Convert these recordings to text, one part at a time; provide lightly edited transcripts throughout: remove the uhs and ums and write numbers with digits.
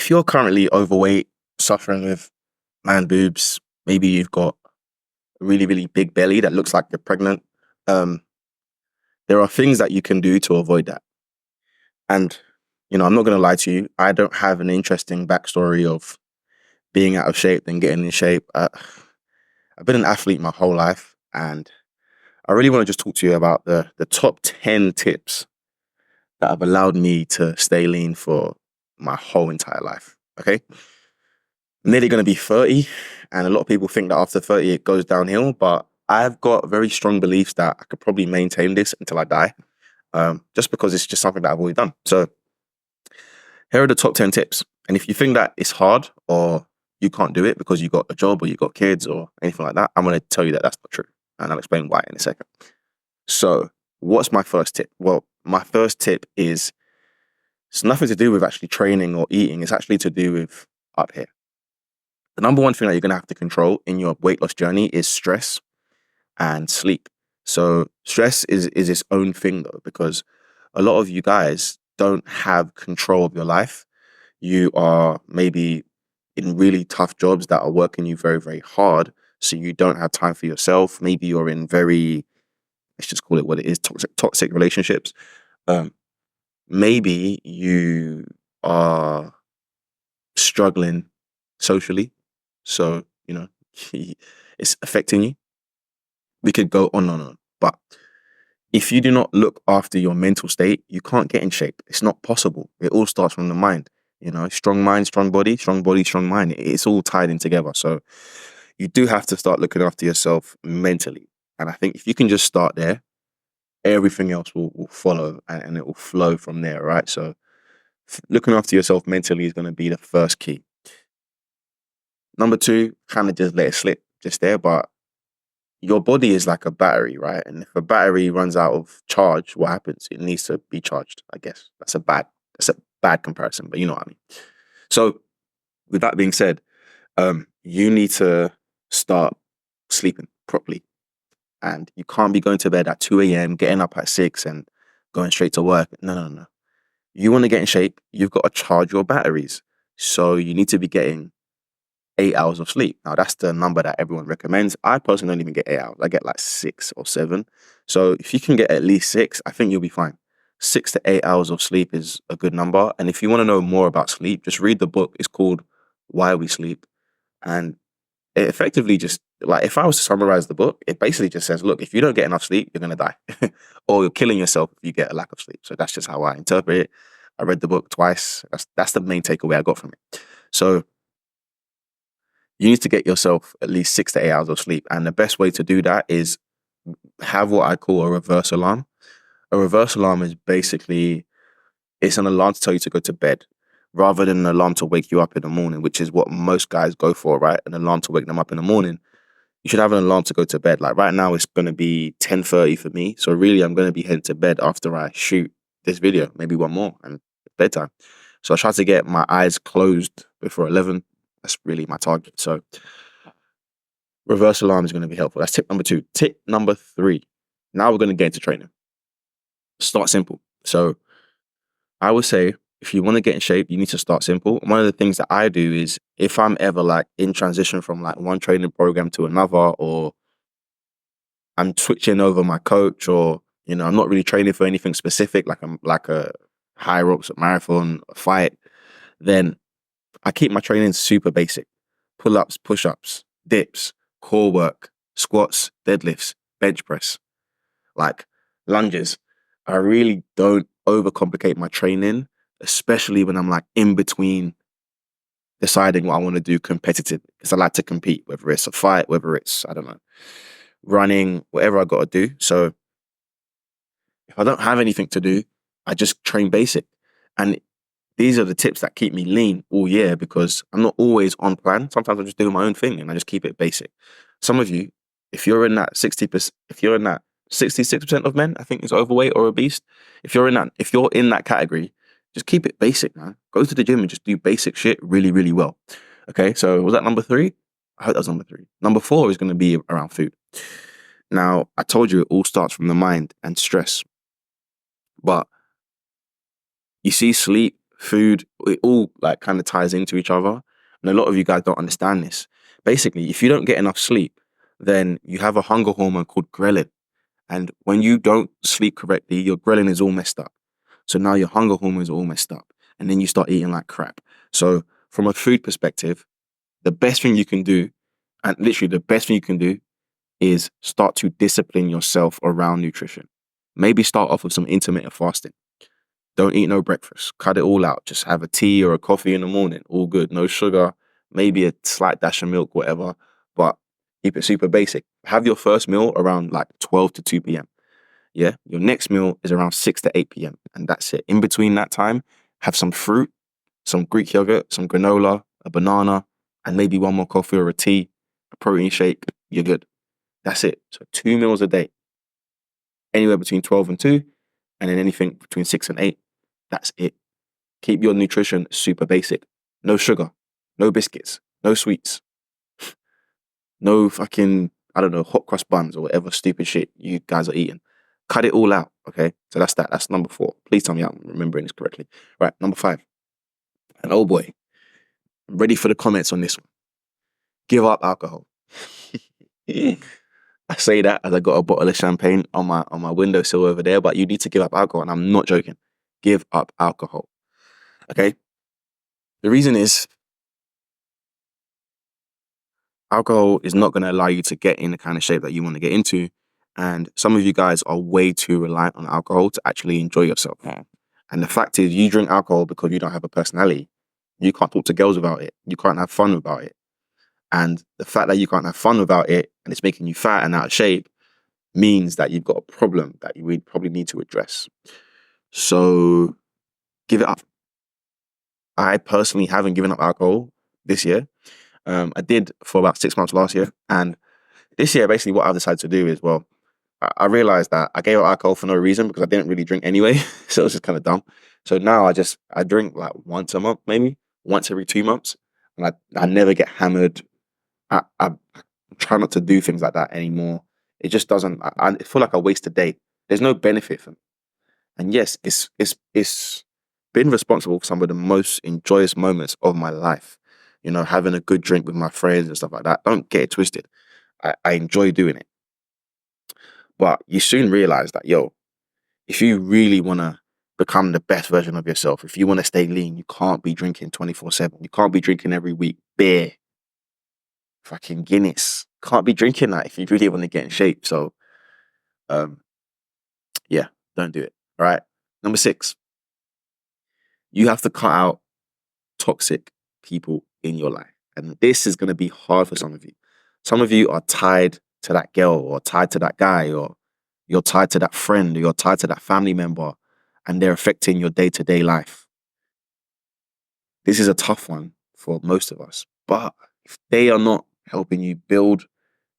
if you're currently overweight, suffering with man boobs, maybe you've got a really, really big belly that looks like you're pregnant, um, there are things that you can do to avoid that. And, I'm not going to lie to you. I don't have an interesting backstory of being out of shape and getting in shape. I've been an athlete my whole life, and I really want to just talk to you about the top 10 tips that have allowed me to stay lean for my whole entire life. Okay. I'm nearly going to be 30, and a lot of people think that after 30 it goes downhill, but I've got very strong beliefs that I could probably maintain this until I die, just because it's just something that I've always done. So here are the top 10 tips. And if you think that it's hard or you can't do it because you got a job or you got kids or anything like that, I'm going to tell you that that's not true. And I'll explain why in a second. So what's my first tip? Well, my first tip is it's nothing to do with actually training or eating. It's actually to do with up here. The number one thing that you're going to have to control in your weight loss journey is stress and sleep. So stress is its own thing though, because a lot of you guys don't have control of your life. You are maybe in really tough jobs that are working you very, very hard. So you don't have time for yourself. Maybe you're in very, let's just call it what it is, toxic relationships. Maybe you are struggling socially. So, it's affecting you. We could go on and on. But if you do not look after your mental state, you can't get in shape. It's not possible. It all starts from the mind. Strong mind, strong body, strong mind. It's all tied in together. So you do have to start looking after yourself mentally. And I think if you can just start there, everything else will follow and it will flow from there, right? So looking after yourself mentally is going to be the first key. Number two, kind of just let it slip just there, but your body is like a battery, right? And if a battery runs out of charge, what happens? It needs to be charged, I guess. That's a bad comparison, but you know what I mean. So with that being said, you need to start sleeping properly. And you can't be going to bed at 2 a.m., getting up at 6 and going straight to work. No. You want to get in shape, you've got to charge your batteries. So you need to be getting 8 hours of sleep. Now, that's the number that everyone recommends. I personally don't even get 8 hours. I get like 6 or 7. So if you can get at least 6, I think you'll be fine. 6 to 8 hours of sleep is a good number. And if you want to know more about sleep, just read the book. It's called Why We Sleep. And it effectively just, like, if I was to summarize the book, it basically just says, look, if you don't get enough sleep, you're going to die. Or you're killing yourself if you get a lack of sleep. So that's just how I interpret it. I read the book twice. That's the main takeaway I got from it. So you need to get yourself at least 6 to 8 hours of sleep. And the best way to do that is have what I call a reverse alarm. A reverse alarm is basically, it's an alarm to tell you to go to bed rather than an alarm to wake you up in the morning, which is what most guys go for, right? An alarm to wake them up in the morning. You should have an alarm to go to bed. Like right now, it's going to be 10:30 for me. So really, I'm going to be heading to bed after I shoot this video, maybe one more, and bedtime. So I try to get my eyes closed before 11. That's really my target. So reverse alarm is going to be helpful. That's tip number 2. Tip number 3. Now we're going to get into training. Start simple. So I would say if you want to get in shape, you need to start simple. One of the things that I do is if I'm ever like in transition from like one training program to another, or I'm switching over my coach, or I'm not really training for anything specific, like I'm like a high ropes, a marathon, a fight, then I keep my training super basic. Pull-ups, push-ups, dips, core work, squats, deadlifts, bench press, like lunges. I really don't overcomplicate my training, especially when I'm like in between deciding what I want to do competitive, because I like to compete, whether it's a fight, whether it's, I don't know, running, whatever I got to do. So if I don't have anything to do, I just train basic. And these are the tips that keep me lean all year, because I'm not always on plan. Sometimes I'm just doing my own thing and I just keep it basic. Some of you, if you're in that 60%, if you're in that 66% of men, I think, is overweight or obese. If you're in that category, just keep it basic, man. Go to the gym and just do basic shit really, really well. Okay, so was that number 3? I hope that was number 3. Number 4 is going to be around food. Now, I told you it all starts from the mind and stress. But you see, sleep, food, it all like kind of ties into each other. And a lot of you guys don't understand this. Basically, if you don't get enough sleep, then you have a hunger hormone called ghrelin. And when you don't sleep correctly, your ghrelin is all messed up. So now your hunger hormone is all messed up. And then you start eating like crap. So from a food perspective, the best thing you can do, and literally the best thing you can do, is start to discipline yourself around nutrition. Maybe start off with some intermittent fasting. Don't eat no breakfast. Cut it all out. Just have a tea or a coffee in the morning. All good. No sugar. Maybe a slight dash of milk, whatever. But keep it super basic. Have your first meal around like 12 to 2 p.m. Yeah. Your next meal is around 6 to 8 p.m. And that's it. In between that time, have some fruit, some Greek yogurt, some granola, a banana, and maybe one more coffee or a tea, a protein shake. You're good. That's it. So 2 meals a day, anywhere between 12 and 2, and then anything between 6 and 8. That's it. Keep your nutrition super basic. No sugar, no biscuits, no sweets, no fucking, I don't know, hot cross buns or whatever stupid shit you guys are eating. Cut it all out, okay? So that's that. That's number 4. Please tell me I'm remembering this correctly. Right, number 5. And oh boy, I'm ready for the comments on this one. Give up alcohol. I say that as I got a bottle of champagne on my windowsill over there, but you need to give up alcohol, and I'm not joking. Give up alcohol. Okay? The reason is alcohol is not going to allow you to get in the kind of shape that you want to get into. And some of you guys are way too reliant on alcohol to actually enjoy yourself. Yeah. And the fact is, you drink alcohol because you don't have a personality. You can't talk to girls about it. You can't have fun about it. And the fact that you can't have fun about it and it's making you fat and out of shape means that you've got a problem that you would probably need to address. So give it up. I personally haven't given up alcohol this year. I did for about 6 months last year. And this year, basically what I've decided to do is, well, I realized that I gave up alcohol for no reason because I didn't really drink anyway. So it was just kind of dumb. So now I drink like once a month, maybe once every 2 months. And I never get hammered. I try not to do things like that anymore. It just doesn't, I feel like I waste a day. There's no benefit for me. And yes, it's been responsible for some of the most enjoyous moments of my life. You know, having a good drink with my friends and stuff like that. Don't get it twisted. I enjoy doing it. But you soon realize that, yo, if you really want to become the best version of yourself, if you want to stay lean, you can't be drinking 24/7. You can't be drinking every week beer, fucking Guinness. Can't be drinking that if you really want to get in shape. So, um, yeah, don't do it. All right. Number 6, you have to cut out toxic people in your life. And this is going to be hard for some of you. Some of you are tied to that girl or tied to that guy, or you're tied to that friend, or you're tied to that family member, and they're affecting your day-to-day life. This is a tough one for most of us. But if they are not helping you build,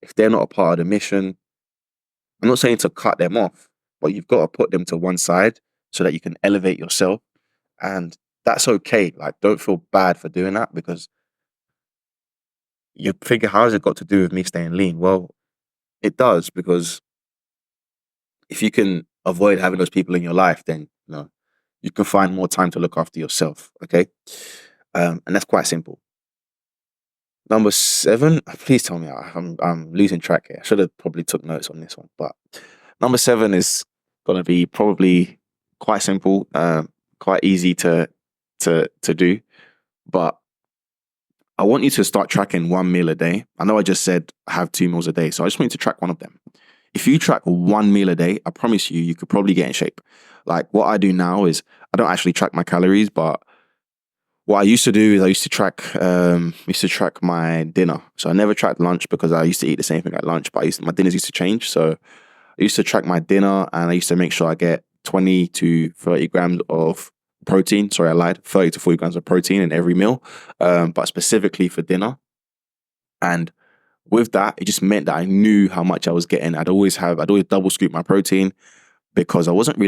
if they're not a part of the mission, I'm not saying to cut them off, but you've got to put them to one side so that you can elevate yourself. And that's okay. Like, don't feel bad for doing that, because you figure, how has it got to do with me staying lean? Well, it does, because if you can avoid having those people in your life, then you can find more time to look after yourself. Okay, and that's quite simple. Number 7, please tell me I'm losing track here. I should have probably took notes on this one, but number 7 is gonna be probably quite simple, quite easy to do, but I want you to start tracking one meal a day. I know I just said have 2 meals a day, so I just want you to track one of them. If you track one meal a day, I promise you could probably get in shape. Like, what I do now is I don't actually track my calories, but what I used to do is I used to track my dinner. So I never tracked lunch because I used to eat the same thing at lunch, but my dinners used to change. So I used to track my dinner, and I used to make sure I get 20 to 30 grams of protein. Sorry, I lied. 30 to 40 grams of protein in every meal, but specifically for dinner. And with that, it just meant that I knew how much I was getting. I'd always double scoop my protein, because I'm not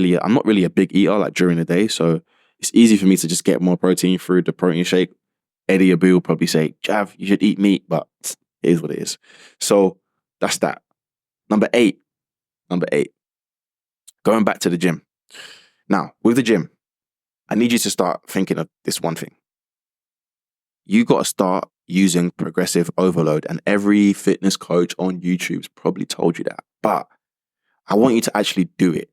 really a big eater like during the day. So it's easy for me to just get more protein through the protein shake. Eddie Abu will probably say, Jav, you should eat meat, but it is what it is. So that's that. Number eight, going back to the gym. Now, with the gym, I need you to start thinking of this one thing. You got to start using progressive overload, and every fitness coach on YouTube's probably told you that. But I want you to actually do it.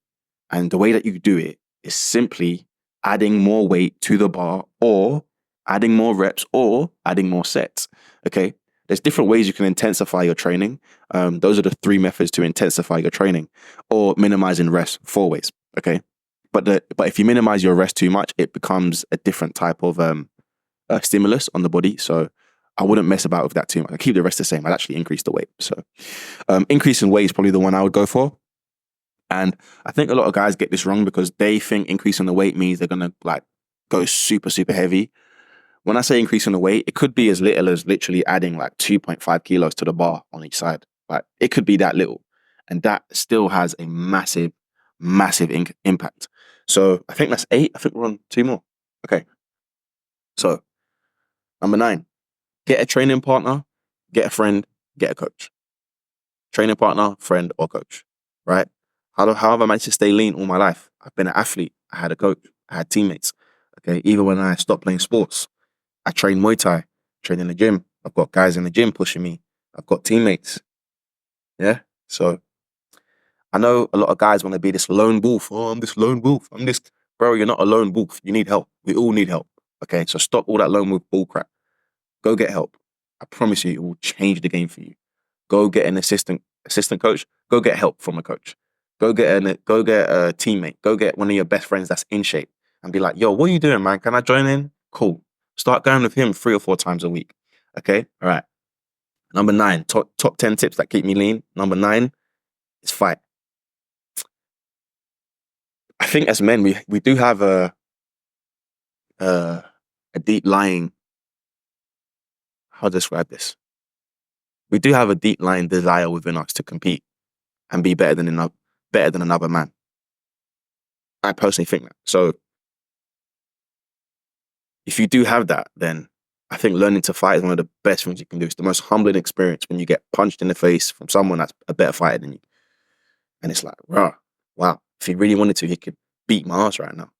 And the way that you do it is simply adding more weight to the bar, or adding more reps, or adding more sets. Okay. There's different ways you can intensify your training. Those are the 3 methods to intensify your training, or minimizing rest, 4 ways. Okay. But if you minimize your rest too much, it becomes a different type of stimulus on the body. So I wouldn't mess about with that too much. I keep the rest the same. I'd actually increase the weight. So increase in weight is probably the one I would go for. And I think a lot of guys get this wrong because they think increasing the weight means they're going to like go super, super heavy. When I say increasing the weight, it could be as little as literally adding like 2.5 kilos to the bar on each side. Like it could be that little. And that still has a massive, massive impact. So I think that's 8. I think we're on 2 more. Okay. So number 9, get a training partner, get a friend, get a coach. Training partner, friend, or coach, right? How have I managed to stay lean all my life? I've been an athlete. I had a coach. I had teammates. Okay. Even when I stopped playing sports, I train Muay Thai, train in the gym. I've got guys in the gym pushing me. I've got teammates. Yeah. So I know a lot of guys want to be this lone wolf. Oh, I'm this lone wolf. I'm this. Bro, you're not a lone wolf. You need help. We all need help. Okay. So stop all that lone wolf bull crap. Go get help. I promise you, it will change the game for you. Go get an assistant coach. Go get help from a coach. Go get a teammate. Go get one of your best friends that's in shape and be like, yo, what are you doing, man? Can I join in? Cool. Start going with him 3 or 4 times a week. Okay. All right. Number 9, top 10 tips that keep me lean. Number 9 is fight. I think as men, we do have a deep lying, how to describe this? We do have a deep lying desire within us to compete and be better than another man. I personally think that. So if you do have that, then I think learning to fight is one of the best things you can do. It's the most humbling experience when you get punched in the face from someone that's a better fighter than you. And it's like, wow, if he really wanted to, he could beat my ass right now.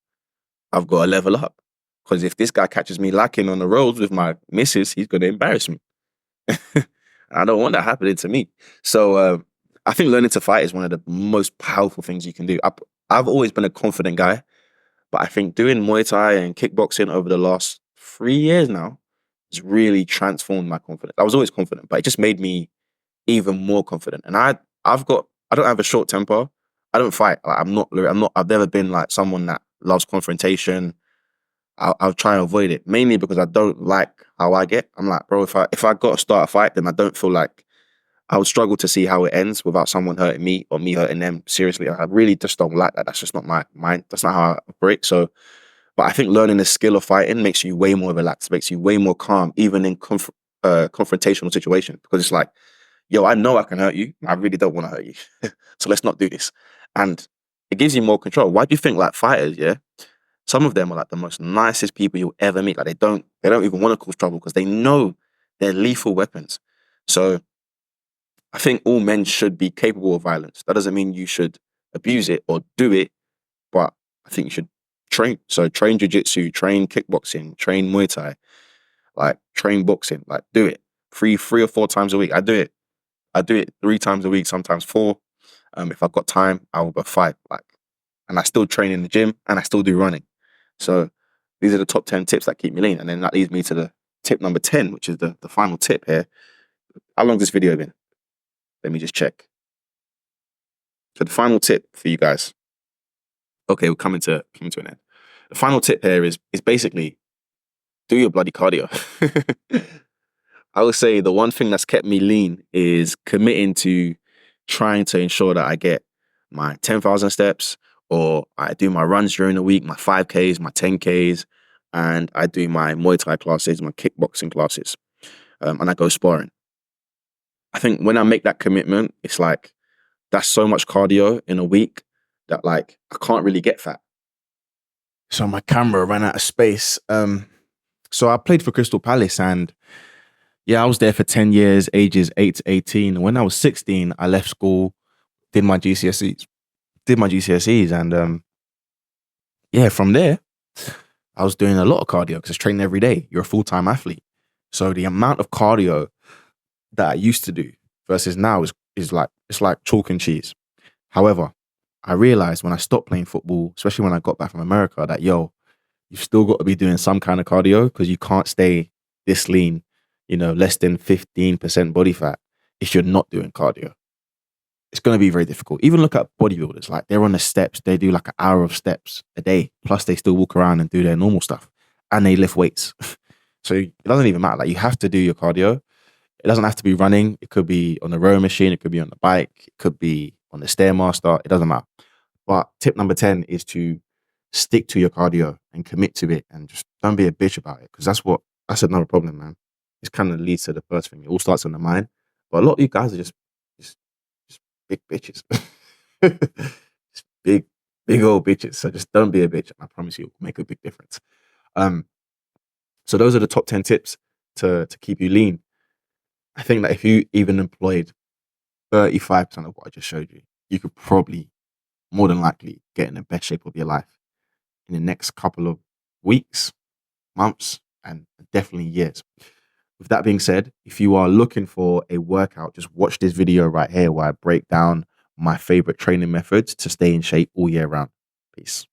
I've got to level up. Because if this guy catches me lacking on the roads with my missus, he's going to embarrass me. I don't want that happening to me. So I think learning to fight is one of the most powerful things you can do. I've always been a confident guy, but I think doing Muay Thai and kickboxing over the last 3 years now has really transformed my confidence. I was always confident, but it just made me even more confident. And I don't have a short temper. I don't fight. Like, I've never been like someone that loves confrontation. I'll try and avoid it, mainly because I don't like how I get. I'm like, bro, if I got to start a fight, then I don't feel like I would struggle to see how it ends without someone hurting me or me hurting them. Seriously, I really just don't like that. That's just not my mind. That's not how I operate. So, but I think learning the skill of fighting makes you way more relaxed, makes you way more calm, even in confrontational situations. Because it's like, yo, I know I can hurt you. I really don't want to hurt you. So let's not do this. And it gives you more control. Why do you think like fighters, yeah? Some of them are like the most nicest people you'll ever meet. Like they don't even want to cause trouble because they know they're lethal weapons. So I think all men should be capable of violence. That doesn't mean you should abuse it or do it, but I think you should train. So train jiu-jitsu, train kickboxing, train Muay Thai, like train boxing, like do it 3 or 4 times a week. I do it 3 times a week, sometimes 4. If I've got time, I will go 5. And I still train in the gym and I still do running. So these are the top 10 tips that keep me lean. And then that leads me to the tip number 10, which is the final tip here. How long has this video been? Let me just check. So the final tip for you guys. Okay, we're coming to an end. The final tip here is basically do your bloody cardio. I would say the one thing that's kept me lean is committing to trying to ensure that I get my 10,000 steps, or I do my runs during the week, my 5Ks, my 10Ks, and I do my Muay Thai classes, my kickboxing classes, and I go sparring. I think when I make that commitment, it's like, that's so much cardio in a week that like, I can't really get fat. So my camera ran out of space. So I played for Crystal Palace and yeah, I was there for 10 years, ages 8 to 18. When I was 16, I left school, did my GCSEs, and yeah, from there, I was doing a lot of cardio because I was training every day. You're a full-time athlete. So the amount of cardio that I used to do versus now is like, it's like chalk and cheese. However, I realized when I stopped playing football, especially when I got back from America, that you've still got to be doing some kind of cardio because you can't stay this lean, less than 15% body fat if you're not doing cardio. It's going to be very difficult. Even look at bodybuilders, like they're on the steps, they do like an hour of steps a day, plus they still walk around and do their normal stuff and they lift weights. So it doesn't even matter. Like you have to do your cardio. It doesn't have to be running. It could be on the rowing machine. It could be on the bike. It could be on the Stairmaster. It doesn't matter. But tip number 10 is to stick to your cardio and commit to it and just don't be a bitch about it. Because that's another problem, man. This kind of leads to the first thing. It all starts on the mind. But a lot of you guys are just, just big bitches. Just big old bitches. So just don't be a bitch. And I promise you, it'll make a big difference. So those are the top 10 tips to keep you lean. I think that if you even employed 35% of what I just showed you, you could probably more than likely get in the best shape of your life in the next couple of weeks, months, and definitely years. With that being said, if you are looking for a workout, just watch this video right here where I break down my favorite training methods to stay in shape all year round. Peace.